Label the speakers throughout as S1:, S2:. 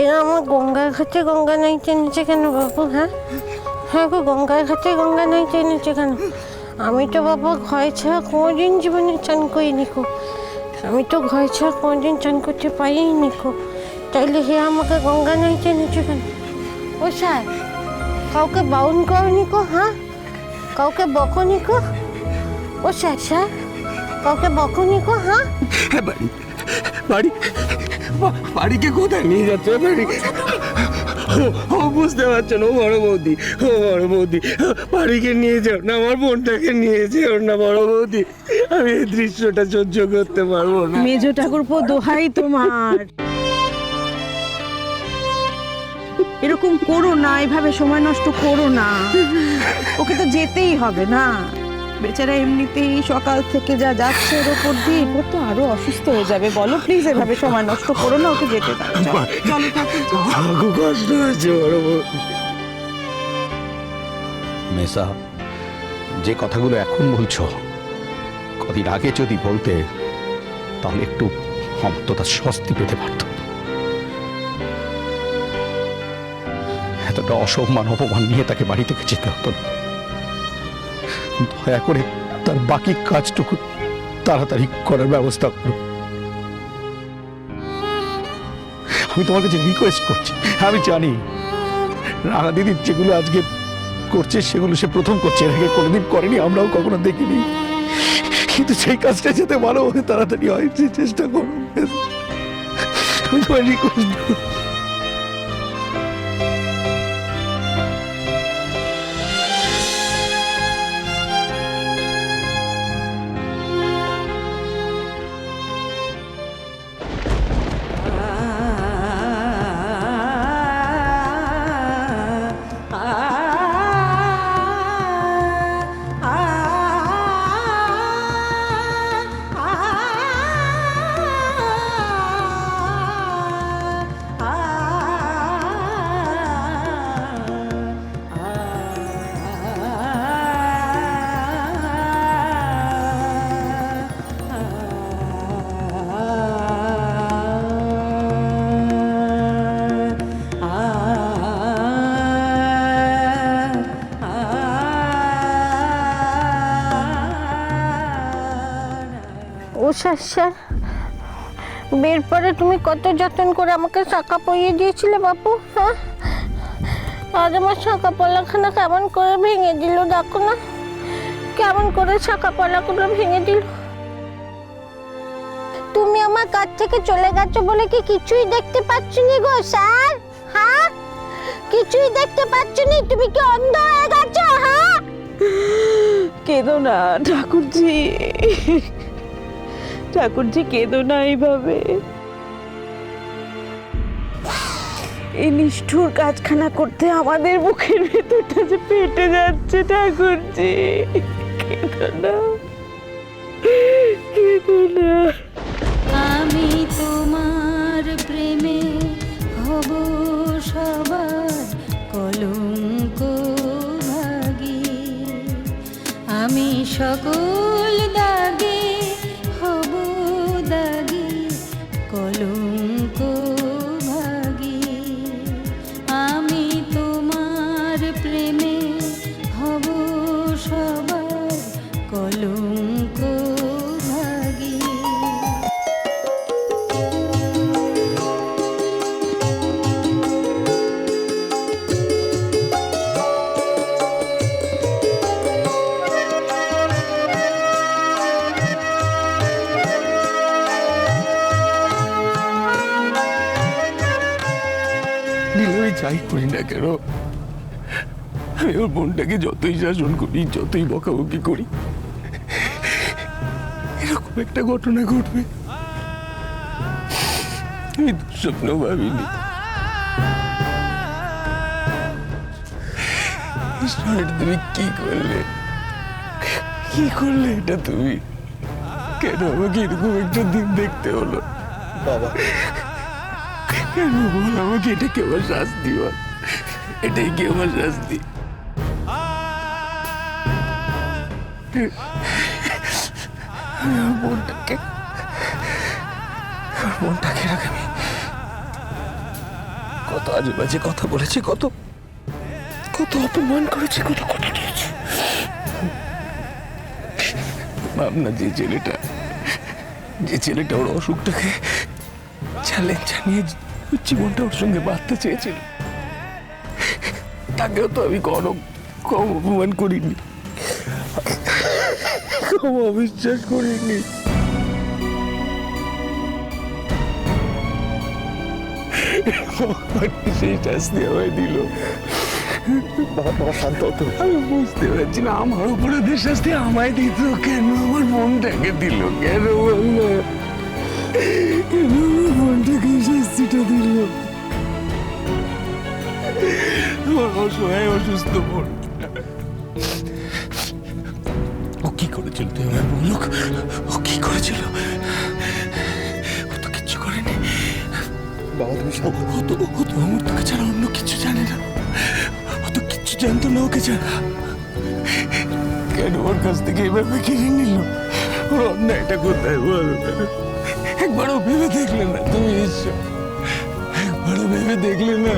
S1: এরা আমার গঙ্গার ঘাটে গঙ্গা নাইতে এনেছে কেন বাবু? হ্যাঁ হ্যাঁ গো, গঙ্গার ঘাটে গঙ্গা নাইতে এনেছে কেন? আমি তো বাবা ঘরে ছাড়া কোনোদিন জীবনে চান করিনি কো। আমি তো ঘরে ছাড়া কোনোদিন চান করতে পারিনি কো। তাইলে হে আমাকে গঙ্গা নাইতে এনেছে কেন? ও স্যার, কাউকে বাউন করনি কো? হ্যাঁ, কাউকে বকনি কো? ও স্যার স্যার, কাউকে বকনি কো? হ্যাঁ,
S2: বাড়ি বাড়িকে কোথায় নিয়ে যাচ্ছে? বাড়ি ও বুঝতে পারছেন, ও বড় বৌদি, ও বড় বৌদি, বাড়িকে নিয়ে যাও না, আমার বোনটাকে নিয়ে যাও না বড় বৌদি। আমি এই দৃশ্যটা সহ্য করতে পারবো না।
S3: মেজো ঠাকুরপো, দোহাই তোমার, এরকম করো না, এভাবে সময় নষ্ট করো না। ওকে তো যেতেই হবে না, বেচারা এমনিতেই সকাল থেকে যা যাচ্ছে ওর ওপর দিয়ে, ও তো আরো অসুস্থ হয়ে যাবে। বলো প্লিজ, এভাবে সময় নষ্ট করো না, ওকে যেতে দাও। চলো ঠাকুর,
S2: খুব কষ্ট হয়েছে বড় বৌদি।
S4: মেসা, যে কথাগুলো এখন বলছো, কদিন আগে যদি বলতে তাহলে একটু অন্তত স্বস্তি পেতে পারত। এতটা অসম্মান অপমান নিয়ে তাকে বাড়ি থেকে যেতে হতো না। দয়া করে তার বাকি কাজটুকু তাড়াতাড়ি করার ব্যবস্থা করো। আমি তোমার কাছে রিকোয়েস্ট করছি। আমি জানি রাঙা দিদি যেগুলো আজকে করছে সেগুলো সে প্রথম করছে, এর আগে কোনোদিন করেনি, আমরাও কখনো দেখিনি, কিন্তু সেই কাজটা যাতে ভালোভাবে তাড়াতাড়ি হয় সেই চেষ্টা করো। আমি তোমার রিকোয়েস্ট করছি।
S1: ও স্যার স্যার, বের পরে তুমি কত যত্ন করে আমাকে শাঁখা পরিয়ে দিয়েছিলে বাপু। হ্যাঁ, আজ আমার শাঁখা পলাখানা কেমন করে ভেঙে দিল, দেখো না কেমন করে শাঁখা পলাগুলো ভেঙে দিল। তুমি আমার কাছ থেকে চলে গেছো বলে কি কিছুই দেখতে পাচ্ছ নি গো স্যার? হ্যাঁ, কিছুই দেখতে পাচ্ছ নি? তুমি কি অন্ধ হয়ে গেছো? হ্যাঁ,
S3: কেঁদো না ঠাকুরজি, ঠাকুরজি কেঁদো না এইভাবে। এই নিষ্ঠুর কাজখানা করতে আমাদের বুকের ভেতরটা যে ফেটে যাচ্ছে ঠাকুরজি, কেঁদো না, কেঁদো না।
S5: আমি তোমার প্রেমে হব সবার কলঙ্ক ভাগী, আমি সকল দাগে হব দাগী কলঙ্ক ভাগী, আমি তোমার প্রেমে হব সবার কলঙ্ক ভাগী।
S2: আমি যাই করি না কেন, আমি ওর বোনটাকে যতই শাসন করি, যতই বকাবকি করি, এরকম একটা ঘটনা ঘটবে আমি দুঃস্বপ্ন ভাবিনি। তুমি কি করলে, কি করলে এটা? তুমি কেন আমাকে এরকম একটা দিন দেখতে হলো বাবা? কেন বল আমাকে, এটা কি আমার শাস্তি? বল, এটাই কি আমার শাস্তি? বোনটাকে আজে বাজে কথা বলেছে, কত কত অপমান করেছে, কত কথা দিয়েছে। ভাবনা, যে ছেলেটা ওর অসুখটাকে চ্যালেঞ্জ জানিয়ে জীবনটা ওর সঙ্গে বাঁধতে চেয়েছিল, তাকেও তো আমি কম অপমান করিনি, কম অবিশ্বাস করিনি। সেই শাস্তি আমায় দিল।
S4: বাবা শান্ত হতো।
S2: আমি বুঝতে পারছি না, আমার অপরাধের শাস্তি আমায় দিত কেন, আমার বোনটাকে দিল কেন, বললো কেন আমার বোনটাকে শাস্তিটা দিল। আমার অসহায় অসুস্থ বোন, ও কি করেছিল তুই আমায় বললো, ও কি করেছিল? ও তো কিচ্ছু করেনি
S4: বাবা তুমি
S2: ও তো আমার তোকে ছাড়া অন্য কিছু জানে না, ও তো কিচ্ছু জানতো না ওকে ছাড়া। কেন ওর কাছ থেকে এভাবে কিনে নিল? ওর অন্যায়টা কোথায় বল? একবারও ভেবে দেখলে না তুমি ঈশ্বর? একবারও ভেবে দেখলে না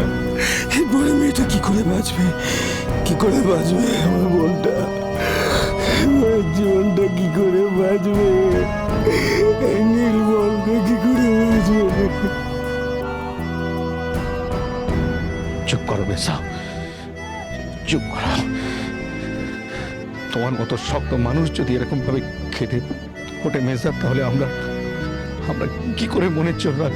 S2: এই বড় মেয়েটা কি করে বাঁচবে, কি করে বাঁচবে আমার বোনটা, আমার জীবনটা কি করে বাঁচবে, এই নীলবলটা কি করে বাঁচবে?
S4: চুপ করো মেসা, চুপ করো। তোমার মতো শক্ত মানুষ যদি এরকম ভাবে খেতে ওঠে মেজা, তাহলে আমরা কি করে মনে চলবে?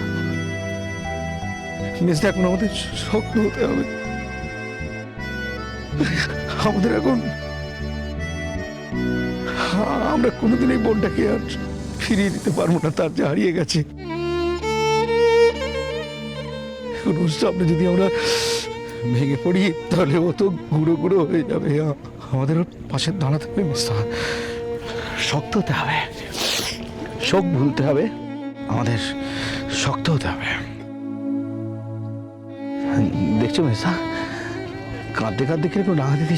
S4: মেজদা, এখন আমাদের শক্ত হতে হবে। আমাদের এখন আমরা কোনোদিন এই বোনটাকে আর ফিরিয়ে দিতে পারবো না, তার যা হারিয়ে গেছে। এখন ওর সামনে যদি আমরা ভেঙে পড়ি, তাহলে ও তো গুঁড়ো গুঁড়ো হয়ে যাবে। আমাদের ওর পাশে দাঁড়াতে হবে মিস্টার, শক্ত হতে হবে, শোক ভুলতে হবে, আমাদের শক্ত হতে হবে। দেখছো মেসা, কাঁদতে কাঁদতে কিরকম রাঙা দিদি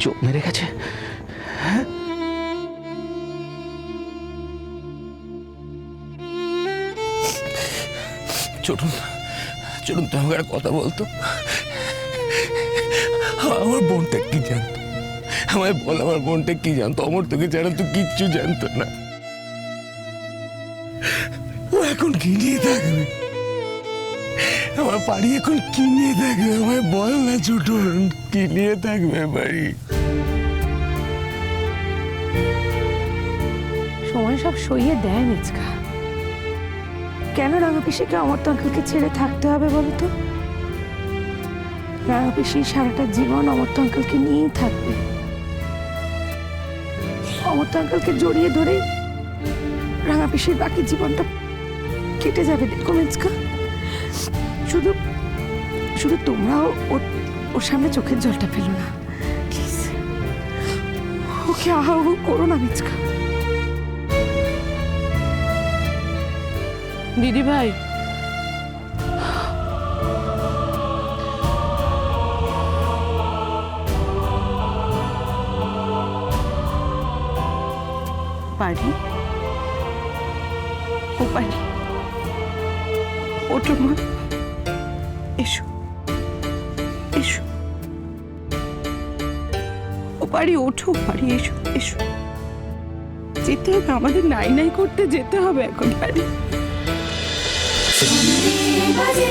S4: চোখ মেরে গেছে। হ্যাঁ,
S2: চলুন চলুন, তো আমাকে একটা কথা বলতো, আমার বোনটা কি জানতো? আমায় বল, আমার বোনটা কি জানতো? অমর তোকে ছাড়া তো কিচ্ছু জানতো না। ও এখন কি নিয়ে থাকবে? আমার বাড়ি এখন কি নিয়ে থাকবে? আমায় বল না ছোট, কি নিয়ে থাকবে বাড়ি?
S3: সময় সব সইয়ে দেয় মিচকা। কেন রাঙা পিসিকে অমর্ত আঙ্কেলকে ছেড়ে থাকতে হবে বলো তো? রাঙা পিসি সারাটা জীবন অমর্ত আঙ্কেলকে নিয়েই থাকবে। অমর্ত আঙ্কেলকে জড়িয়ে ধরে রাঙা পিসির বাকি জীবনটা কেটে যাবে। দেখো মিচকা, শুধু শুধু তোমরাও ওর সামনে চোখের জলটা ফেলো না প্লিজ। ওকে আহ্বান করো না মিচকা।
S1: দিদি ভাই,
S3: পারি, ও পারি, ওঠো মা, এসো এসো। ও পারি, ওঠো পারি, এসো এসো। যেতে হবে, আমাদের নাই নাই করতে যেতে হবে এখন পারি।
S5: বাজে